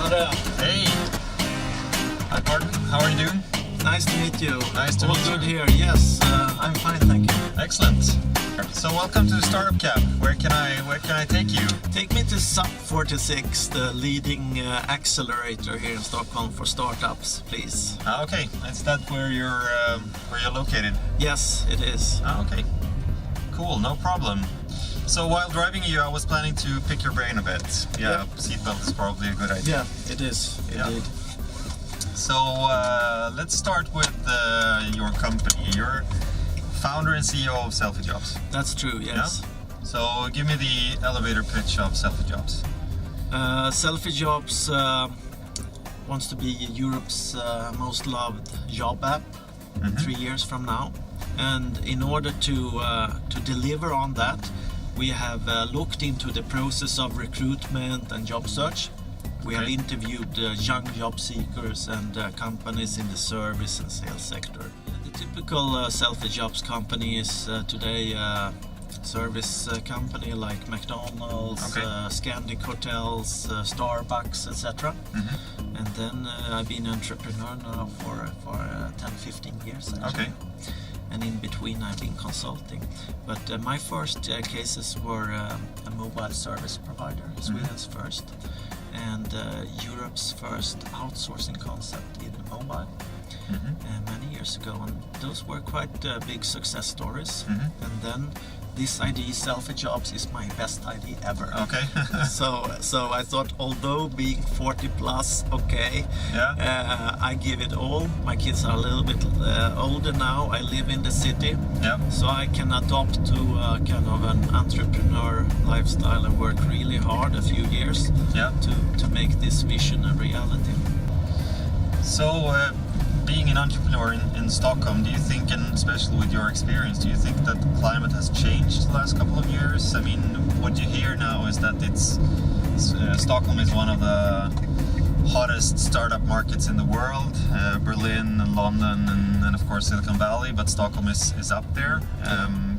Tjenare! Hey! Hi, Björn. How are you doing? Nice to meet you. Nice to meet you. All good here. Yes, I'm fine, thank you. Excellent. So welcome to StartupCab. Where can I take you? Take me to SUP46, the leading accelerator here in Stockholm for startups, please. Okay. Is that where you're located? Yes, it is. Okay. Cool. No problem. So while driving you, I was planning to pick your brain a bit. Yeah. Seatbelt is probably a good idea. Yeah, it is. Indeed. So let's start with your company. You're founder and CEO of Selfiejobs. That's true, yes. Yeah? So give me the elevator pitch of Selfiejobs. Selfiejobs wants to be Europe's most loved job app 3 years from now. And in order to deliver on that, we have looked into the process of recruitment and job search. We have interviewed young job seekers and companies in the service and sales sector. The typical Selfiejobs company is today a service company like McDonald's, Scandic Hotels, Starbucks, etc. And then I've been an entrepreneur now for 10-15 years actually. Okay. And in between I've been consulting. But my first cases were a mobile service provider, Sweden's first, and Europe's first outsourcing concept in mobile many years ago. And those were quite big success stories. And then this idea, Selfiejobs, is my best idea ever. Okay. So I thought, although being 40 plus, I give it all. My kids are a little bit older now. I live in the city, so I can adopt to kind of an entrepreneur lifestyle and work really hard a few years to make this vision a reality. So being an entrepreneur in Stockholm, do you think, and especially with your experience, do you think that the climate has changed the last couple of years? I mean, what you hear now is that Stockholm is one of the hottest startup markets in the world. Berlin and London and of course Silicon Valley, but Stockholm is up there,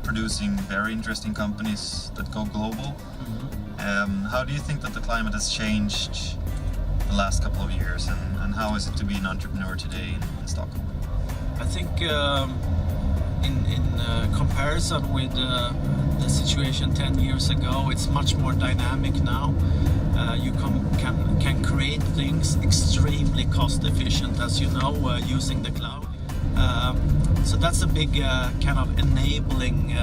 producing very interesting companies that go global. How do you think that the climate has changed the last couple of years, and how is it to be an entrepreneur today in Stockholm? I think in comparison with the situation 10 years ago, it's much more dynamic now. You can create things extremely cost efficient, as you know, using the cloud. So that's a big kind of enabling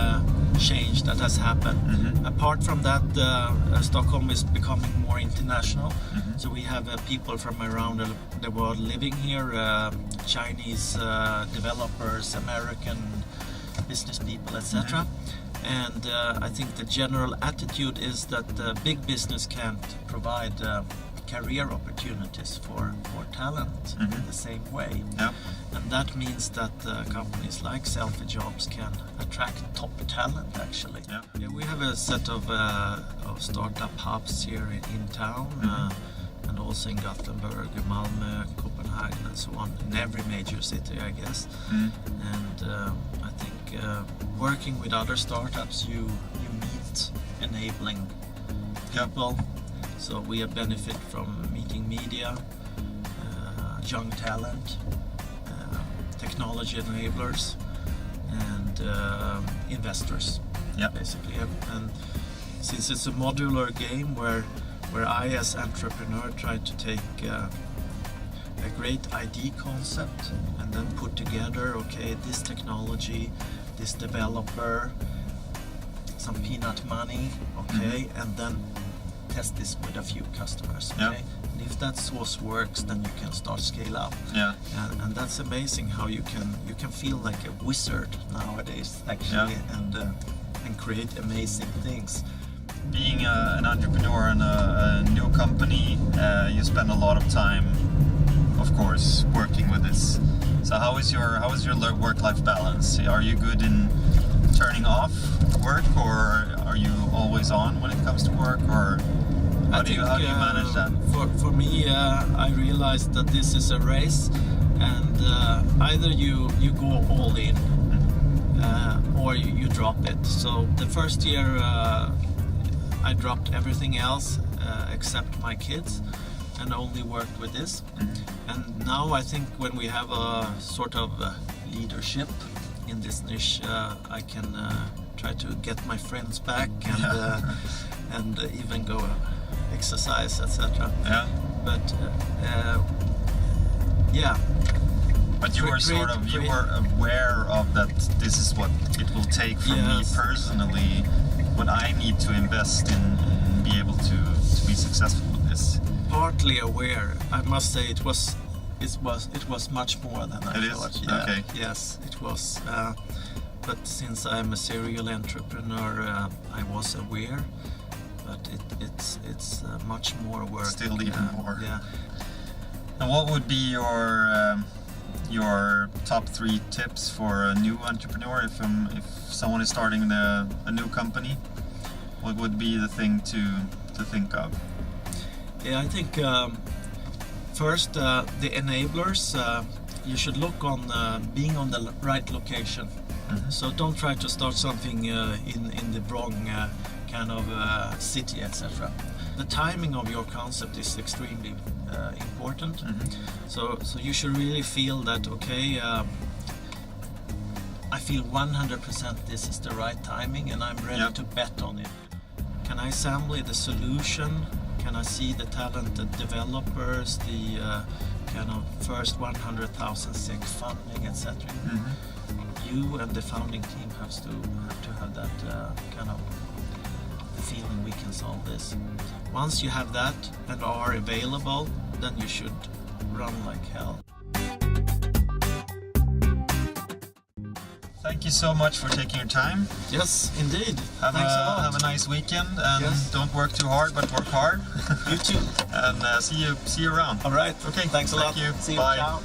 change that has happened. Apart from that, Stockholm is becoming more international. So we have people from around the world living here, Chinese developers, American business people, etc. And I think the general attitude is that big business can't provide career opportunities for talent in the same way. And that means that companies like Selfiejobs can attract top talent actually. We have a set of startup hubs here in town, and also in Gothenburg, Malmö, Copenhagen and so on, in every major city I guess. And I think working with other startups you meet enabling people. So we have benefit from meeting media, young talent, technology enablers, and investors, basically. And since it's a modular game where I as entrepreneur try to take a great ID concept and then put together, this technology, this developer, some peanut money, and then test this with a few customers. And if that source works, then you can start scale up. And that's amazing how you can feel like a wizard nowadays actually, and create amazing things. Being an entrepreneur in a new company, you spend a lot of time, of course, working with this. So how is your work-life balance? Are you good in turning off work, or are you always on when it comes to work, or how do you manage that? For me, I realized that this is a race, and either you go all in or you drop it. So the first year I dropped everything else except my kids, and only worked with this. And now I think when we have a sort of leadership in this niche, I can try to get my friends back and even go exercise, etc. Yeah. But yeah. But you were you were aware of that this is what it will take for me personally, what I need to invest in be able to be successful with this. Partly aware, I must say it was much more than I thought. Yeah, okay. Yes, it was. But since I'm a serial entrepreneur, I was aware. But it's much more work. Still even more. Yeah. And what would be your top 3 tips for a new entrepreneur if someone is starting a new company? What would be the thing to think of? Yeah, I think first the enablers. You should look on being on the right location. So don't try to start something in the wrong kind of city, etc. The timing of your concept is extremely important. So you should really feel that, okay, I feel 100% this is the right timing and I'm ready to bet on it. Can I assemble the solution? Can I see the talented developers, the kind of first 100,000 SEK funding, etc. You and the founding team have to have that kind of feeling we can solve this. Once you have that and are available, then you should run like hell. Thank you so much for taking your time. Yes, indeed. Thanks a lot. Have a nice weekend and don't work too hard, but work hard. You too. And see you around. All right. Okay. Thanks a lot. Thank you. See you. Bye. Ciao.